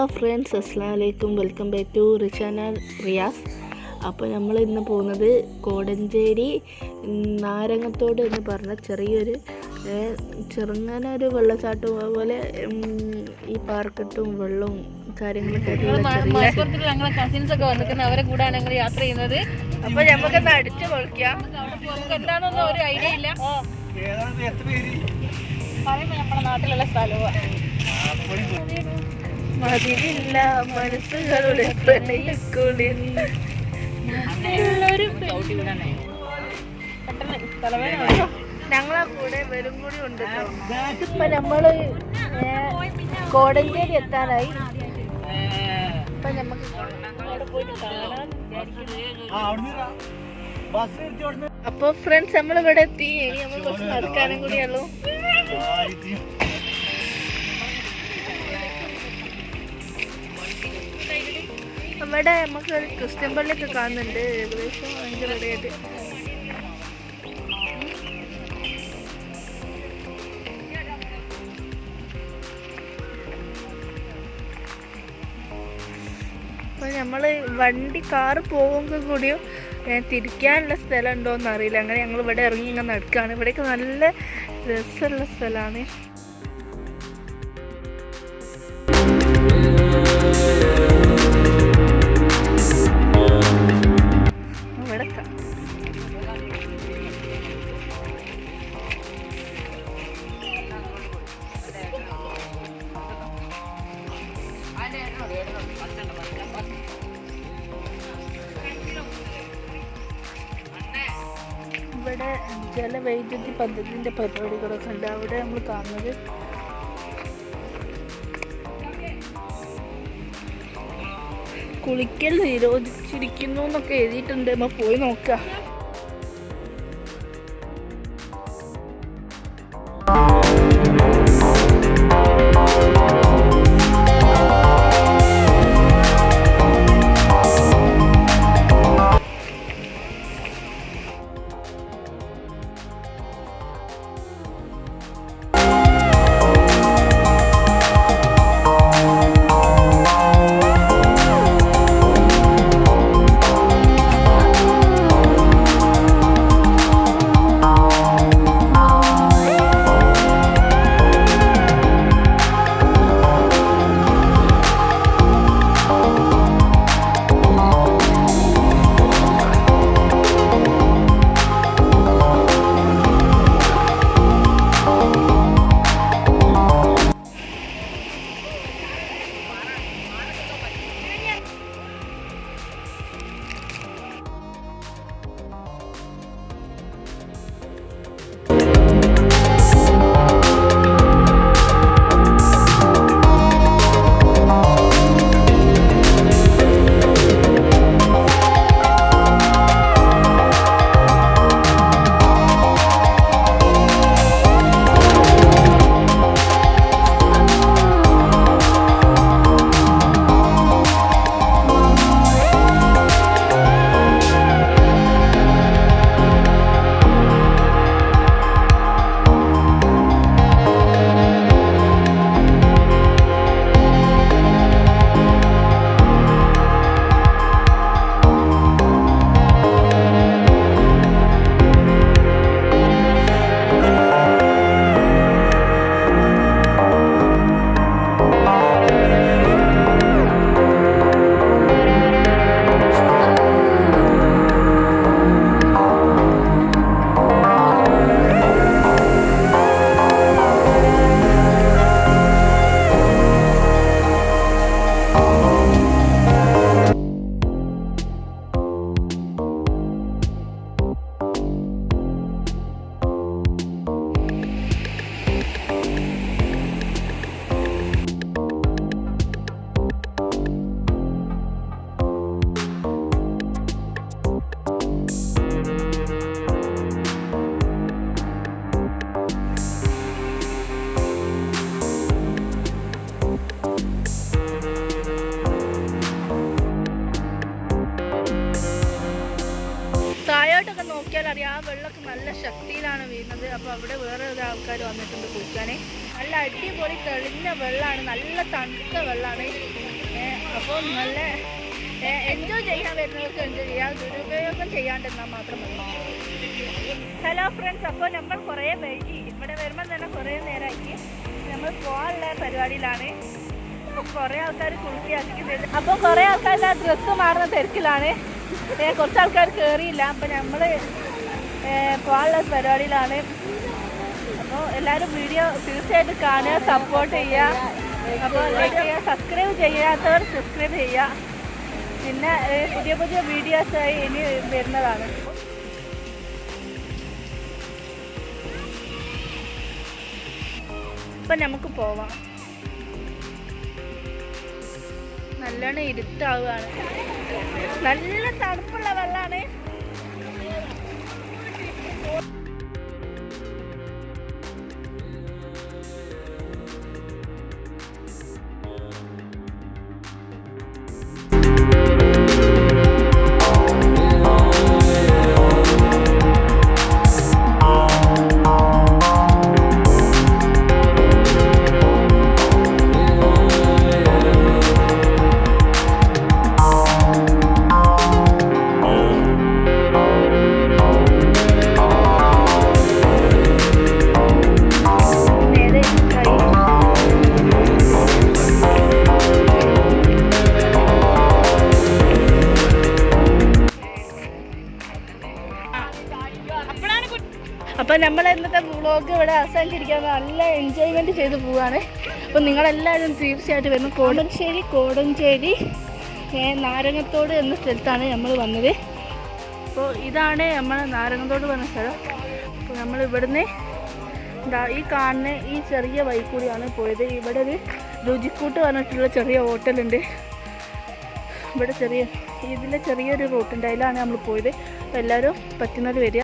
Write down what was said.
Hello friends, അസ്സലാമു അലൈക്കും. Welcome back to Rishana Riyas. അപ്പോൾ നമ്മൾ ഇന്ന് പോകുന്നത് കോടഞ്ചേരി നാരങ്ങത്തോട് എന്ന് പറഞ്ഞ ചെറിയൊരു ചെറുങ്ങനെ ഒരു വെള്ളച്ചാട്ടം, അതുപോലെ ഈ പാർക്കിട്ടും വെള്ളവും കാര്യങ്ങളൊക്കെ ഞങ്ങളെ കസിൻസ് ഒക്കെ വന്നിരിക്കുന്നത് അവരെ കൂടാണ് ഞങ്ങൾ യാത്ര ചെയ്യുന്നത്. അപ്പോൾ നമുക്കൊന്ന് അടിച്ചു പൊളിക്കാം. എന്താണെന്നൊന്നും ഒരു ഐഡിയ ഇല്ല. പറയുമ്പോൾ നമ്മുടെ നാട്ടിലുള്ള സ്ഥലമാണ്. മതിലില്ല മനസ്സുകളുടെ പ്രണയക്കുളിൽ ഞങ്ങളെ കൂടെ വരും കൂടി ഉണ്ട്. ഇപ്പൊ നമ്മള് കോടഞ്ചേരി എത്താനായി. ഇപ്പൊ നമുക്ക് അവിടെ പോയിട്ട് കാണാൻ. അപ്പൊ ഫ്രണ്ട്സ്, നമ്മളിവിടെ എത്തി. ഇനി നമ്മൾ കുറച്ച് നടക്കാനും കൂടിയുള്ളൂ. അവിടെ നമുക്ക് ഒരു ക്രിസ്ത്യൻ പള്ളിയൊക്കെ കാണുന്നുണ്ട്. ഏകദേശം അതിൻ്റെ റെഡിയായിട്ട് അപ്പോൾ നമ്മൾ കാറ് പോകുമ്പോൾ കൂടിയും തിരിക്കാനുള്ള സ്ഥലം ഉണ്ടോയെന്ന് അറിയില്ല. അങ്ങനെ ഞങ്ങൾ ഇവിടെ ഇറങ്ങി ഇങ്ങനെ നടക്കുകയാണ്. ഇവിടെയൊക്കെ നല്ല രസമുള്ള സ്ഥലമാണ്. ഇവിടെ ജലവൈദ്യുതി പദ്ധതിൻ്റെ പരിപാടികളൊക്കെ ഉണ്ട്. അവിടെ നമ്മൾ കാണുന്നത് കുളിക്കൽ നിരോധിച്ചിരിക്കുന്നു എന്നൊക്കെ എഴുതിയിട്ടുണ്ട്. നമ്മൾ പോയി നോക്കാം. താഴോട്ടൊക്കെ നോക്കിയാൽ അറിയാം, ആ വെള്ളമൊക്കെ നല്ല ശക്തിയിലാണ് വീഴുന്നത്. അപ്പോൾ അവിടെ വേറെ ഒരു ആൾക്കാർ വന്നിട്ടുണ്ട് കുളിക്കാൻ. നല്ല അടിപൊളി തെളിഞ്ഞ വെള്ളമാണ്, നല്ല തണുത്ത വെള്ളമാണ്. അപ്പോൾ നല്ല എൻജോയ് ചെയ്യാൻ വരുന്നവർക്ക് എൻജോയ് ചെയ്യാം, ദുരുപയോഗം ചെയ്യാണ്ടിരുന്നാൽ മാത്രം മതി. ഹലോ ഫ്രണ്ട്സ്, അപ്പോൾ നമ്മൾ കുറേ വൈകി ഇവിടെ വരുമ്പോൾ തന്നെ കുറേ നേരമാക്കി. നമ്മൾ പോകാനുള്ള പരിപാടിയിലാണ്. അപ്പോൾ കുറേ ആൾക്കാർ കുളിക്കാതിരിക്കുന്നത്, അപ്പോൾ കുറേ ആൾക്കാർ ഡ്രസ്സ് മാറുന്ന തിരക്കിലാണ്. കുറച്ച് ആൾക്കാർ കയറിയില്ല. അപ്പോൾ നമ്മൾ പോകാനുള്ള പരിപാടിയിലാണ്. അപ്പോൾ എല്ലാവരും വീഡിയോ തീർച്ചയായിട്ടും കാണുക, സപ്പോർട്ട് ചെയ്യുക. അപ്പോൾ ലൈക്ക് ചെയ്യുക, സബ്സ്ക്രൈബ് ചെയ്യാത്തവർ സബ്സ്ക്രൈബ് ചെയ്യുക. പിന്നെ പുതിയ പുതിയ വീഡിയോസായി ഇനി വരുന്നതാണ്. അപ്പം നമുക്ക് പോവാം. നല്ലോണം ഇരുട്ടാവുകയാണ്. നല്ല തണുപ്പുള്ള വെള്ളമാണ്. അപ്പോൾ നമ്മൾ ഇന്നത്തെ വ്ളോഗ് ഇവിടെ അവസാനിച്ചിരിക്കാൻ നല്ല എൻജോയ്മെൻറ്റ് ചെയ്ത് പോവുകയാണ്. അപ്പോൾ നിങ്ങളെല്ലാവരും തീർച്ചയായിട്ടും വരുന്നു. കോടഞ്ചേരി നാരങ്ങത്തോട് എന്ന സ്ഥലത്താണ് നമ്മൾ വന്നത്. അപ്പോൾ ഇതാണ് നമ്മൾ നാരങ്ങത്തോട് പറഞ്ഞ സ്ഥലം. അപ്പോൾ നമ്മൾ ഇവിടുന്ന് ഈ കാണുന്ന ഈ ചെറിയ വഴി കൂടിയാണ് പോയത്. ഇവിടെ ഒരു രുചിക്കൂട്ട് പറഞ്ഞിട്ടുള്ള ചെറിയ ഹോട്ടലുണ്ട്. ഇവിടെ ഇതിലെ ചെറിയൊരു റൂട്ടുണ്ട്, അതിലാണ് നമ്മൾ പോയത്. അപ്പോൾ എല്ലാവരും പറ്റുന്നത് വരിക.